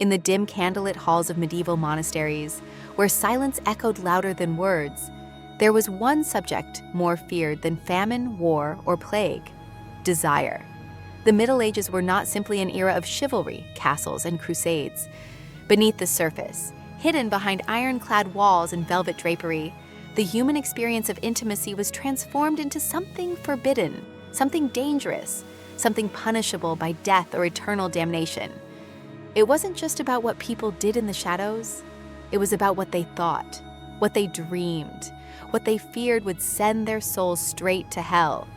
In the dim candlelit halls of medieval monasteries, where silence echoed louder than words, there was one subject more feared than famine, war, or plague: desire. The Middle Ages were not simply an era of chivalry, castles, and crusades. Beneath the surface, hidden behind ironclad walls and velvet drapery, the human experience of intimacy was transformed into something forbidden, something dangerous, something punishable by death or eternal damnation. It wasn't just about what people did in the shadows. It was about what they thought, what they dreamed, what they feared would send their souls straight to hell.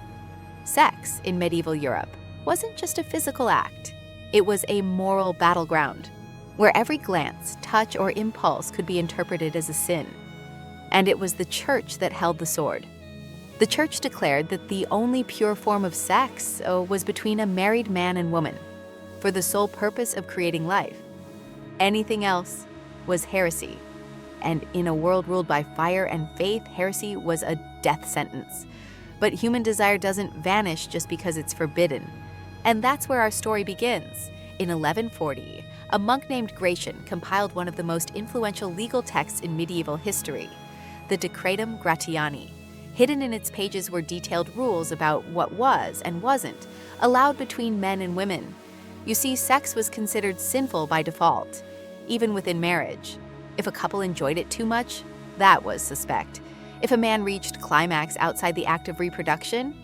Sex in medieval Europe wasn't just a physical act. It was a moral battleground, where every glance, touch, or impulse could be interpreted as a sin. And it was the church that held the sword. The church declared that the only pure form of sex was between a married man and woman, for the sole purpose of creating life. Anything else was heresy. And in a world ruled by fire and faith, heresy was a death sentence. But human desire doesn't vanish just because it's forbidden. And that's where our story begins. In 1140, a monk named Gratian compiled one of the most influential legal texts in medieval history, the Decretum Gratiani. Hidden in its pages were detailed rules about what was and wasn't allowed between men and women. You see, sex was considered sinful by default, even within marriage. If a couple enjoyed it too much, that was suspect. If a man reached climax outside the act of reproduction,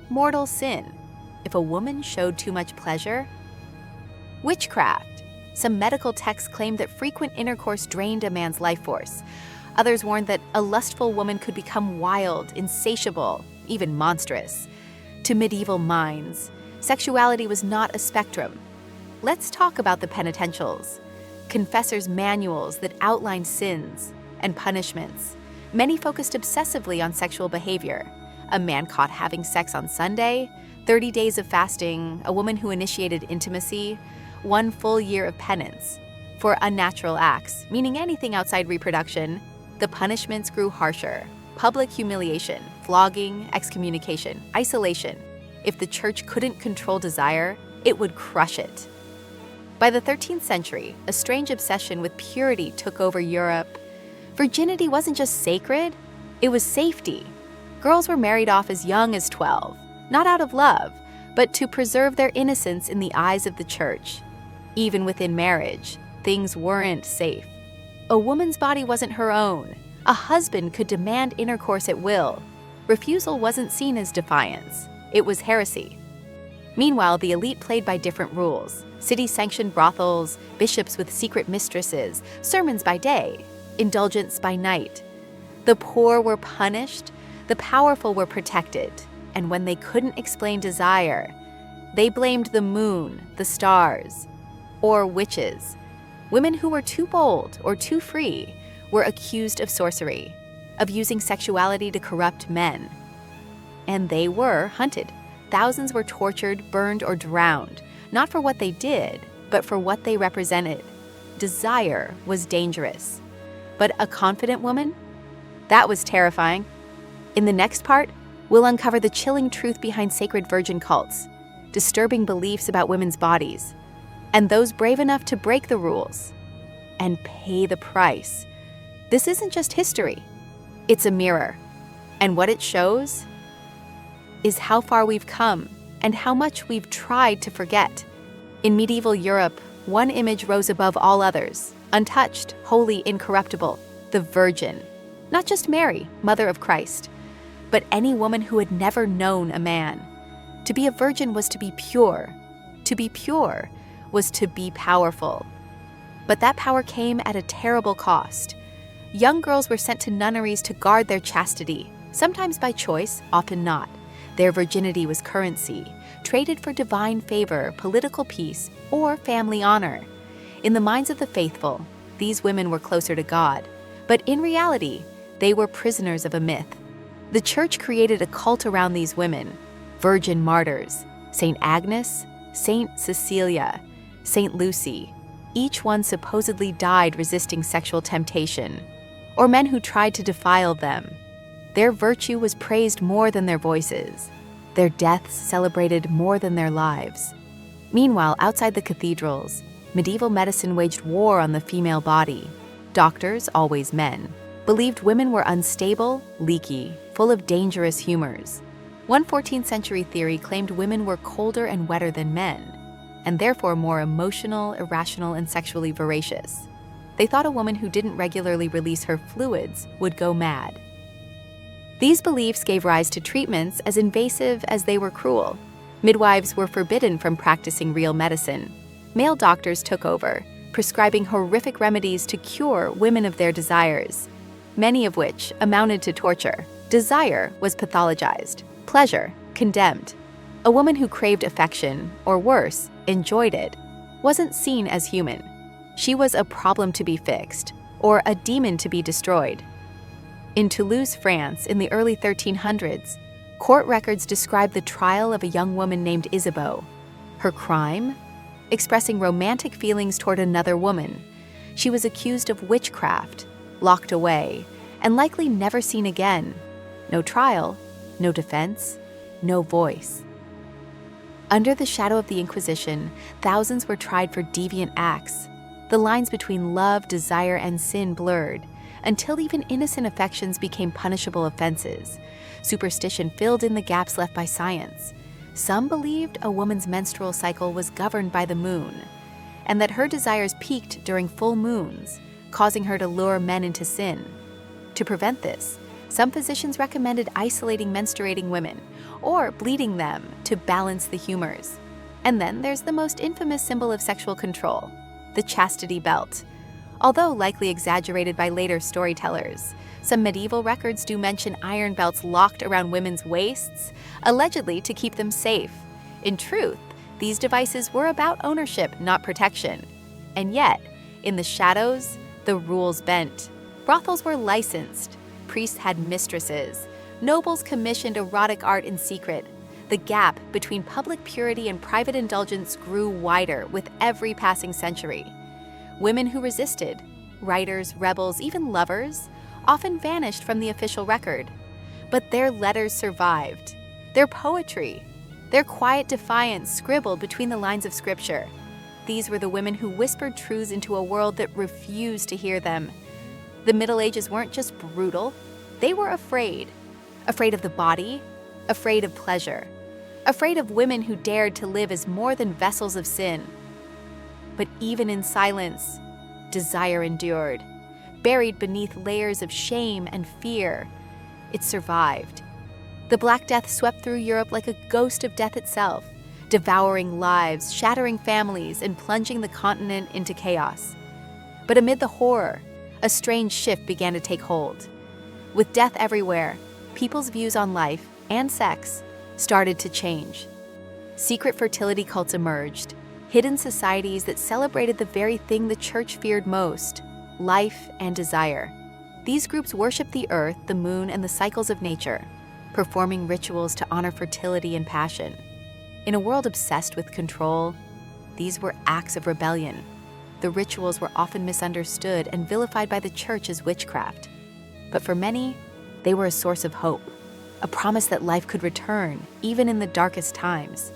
mortal sin. If a woman showed too much pleasure, witchcraft. Some medical texts claimed that frequent intercourse drained a man's life force. Others warned that a lustful woman could become wild, insatiable, even monstrous. To medieval minds, sexuality was not a spectrum. Let's talk about the penitentials, confessors' manuals that outlined sins and punishments. Many focused obsessively on sexual behavior. A man caught having sex on Sunday, 30 days of fasting, a woman who initiated intimacy, 1 full year of penance. For unnatural acts, meaning anything outside reproduction, the punishments grew harsher: public humiliation, flogging, excommunication, isolation. If the church couldn't control desire, it would crush it. By the 13th century, a strange obsession with purity took over Europe. Virginity wasn't just sacred, it was safety. Girls were married off as young as 12, not out of love, but to preserve their innocence in the eyes of the church. Even within marriage, things weren't safe. A woman's body wasn't her own. A husband could demand intercourse at will. Refusal wasn't seen as defiance. It was heresy. Meanwhile, the elite played by different rules. City-sanctioned brothels, bishops with secret mistresses, sermons by day, indulgence by night. The poor were punished, the powerful were protected, and when they couldn't explain desire, they blamed the moon, the stars, or witches. Women who were too bold or too free were accused of sorcery, of using sexuality to corrupt men. And they were hunted. Thousands were tortured, burned, or drowned, not for what they did, but for what they represented. Desire was dangerous. But a confident woman? That was terrifying. In the next part, we'll uncover the chilling truth behind sacred virgin cults, disturbing beliefs about women's bodies, and those brave enough to break the rules and pay the price. This isn't just history, it's a mirror. And what it shows is how far we've come and how much we've tried to forget. In medieval Europe, one image rose above all others, untouched, holy, incorruptible: the Virgin. Not just Mary, Mother of Christ, but any woman who had never known a man. To be a virgin was to be pure. To be pure was to be powerful. But that power came at a terrible cost. Young girls were sent to nunneries to guard their chastity, sometimes by choice, often not. Their virginity was currency, traded for divine favor, political peace, or family honor. In the minds of the faithful, these women were closer to God, but in reality, they were prisoners of a myth. The church created a cult around these women: virgin martyrs, Saint Agnes, Saint Cecilia, Saint Lucy. Each one supposedly died resisting sexual temptation, or men who tried to defile them. Their virtue was praised more than their voices, their deaths celebrated more than their lives. Meanwhile, outside the cathedrals, medieval medicine waged war on the female body. Doctors, always men, believed women were unstable, leaky, full of dangerous humors. One 14th century theory claimed women were colder and wetter than men, and therefore more emotional, irrational, and sexually voracious. They thought a woman who didn't regularly release her fluids would go mad. These beliefs gave rise to treatments as invasive as they were cruel. Midwives were forbidden from practicing real medicine. Male doctors took over, prescribing horrific remedies to cure women of their desires, many of which amounted to torture. Desire was pathologized, pleasure condemned. A woman who craved affection, or worse, enjoyed it, wasn't seen as human. She was a problem to be fixed, or a demon to be destroyed. In Toulouse, France, in the early 1300s, court records describe the trial of a young woman named Isabeau. Her crime? Expressing romantic feelings toward another woman. She was accused of witchcraft, locked away, and likely never seen again. No trial, no defense, no voice. Under the shadow of the Inquisition, thousands were tried for deviant acts. The lines between love, desire, and sin blurred, until even innocent affections became punishable offenses. Superstition filled in the gaps left by science. Some believed a woman's menstrual cycle was governed by the moon, and that her desires peaked during full moons, causing her to lure men into sin. To prevent this, some physicians recommended isolating menstruating women or bleeding them to balance the humors. And then there's the most infamous symbol of sexual control, the chastity belt. Although likely exaggerated by later storytellers, some medieval records do mention iron belts locked around women's waists, allegedly to keep them safe. In truth, these devices were about ownership, not protection. And yet, in the shadows, the rules bent. Brothels were licensed, priests had mistresses, nobles commissioned erotic art in secret. The gap between public purity and private indulgence grew wider with every passing century. Women who resisted, writers, rebels, even lovers, often vanished from the official record. But their letters survived. Their poetry, their quiet defiance scribbled between the lines of scripture. These were the women who whispered truths into a world that refused to hear them. The Middle Ages weren't just brutal, they were afraid. Afraid of the body, afraid of pleasure, afraid of women who dared to live as more than vessels of sin. But even in silence, desire endured. Buried beneath layers of shame and fear, it survived. The Black Death swept through Europe like a ghost of death itself, devouring lives, shattering families, and plunging the continent into chaos. But amid the horror, a strange shift began to take hold. With death everywhere, people's views on life and sex started to change. Secret fertility cults emerged, hidden societies that celebrated the very thing the church feared most, life and desire. These groups worshiped the earth, the moon, and the cycles of nature, performing rituals to honor fertility and passion. In a world obsessed with control, these were acts of rebellion. The rituals were often misunderstood and vilified by the church as witchcraft. But for many, they were a source of hope, a promise that life could return, even in the darkest times.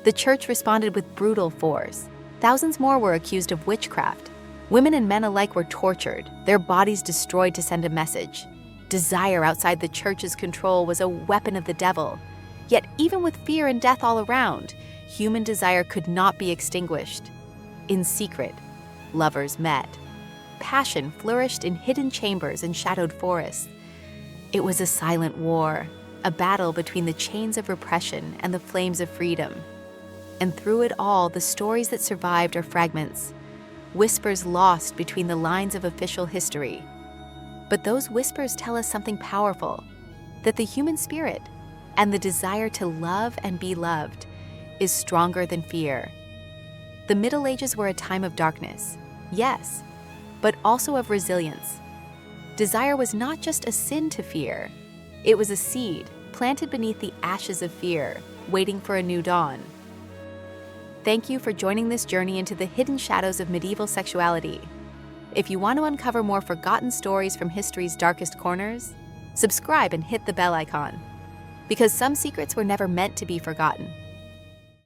The church responded with brutal force. Thousands more were accused of witchcraft. Women and men alike were tortured, their bodies destroyed to send a message. Desire outside the church's control was a weapon of the devil. Yet even with fear and death all around, human desire could not be extinguished. In secret, lovers met. Passion flourished in hidden chambers and shadowed forests. It was a silent war, a battle between the chains of repression and the flames of freedom. And through it all, the stories that survived are fragments, whispers lost between the lines of official history. But those whispers tell us something powerful, that the human spirit and the desire to love and be loved is stronger than fear. The Middle Ages were a time of darkness, yes, but also of resilience. Desire was not just a sin to fear, it was a seed planted beneath the ashes of fear, waiting for a new dawn. Thank you for joining this journey into the hidden shadows of medieval sexuality. If you want to uncover more forgotten stories from history's darkest corners, subscribe and hit the bell icon. Because some secrets were never meant to be forgotten.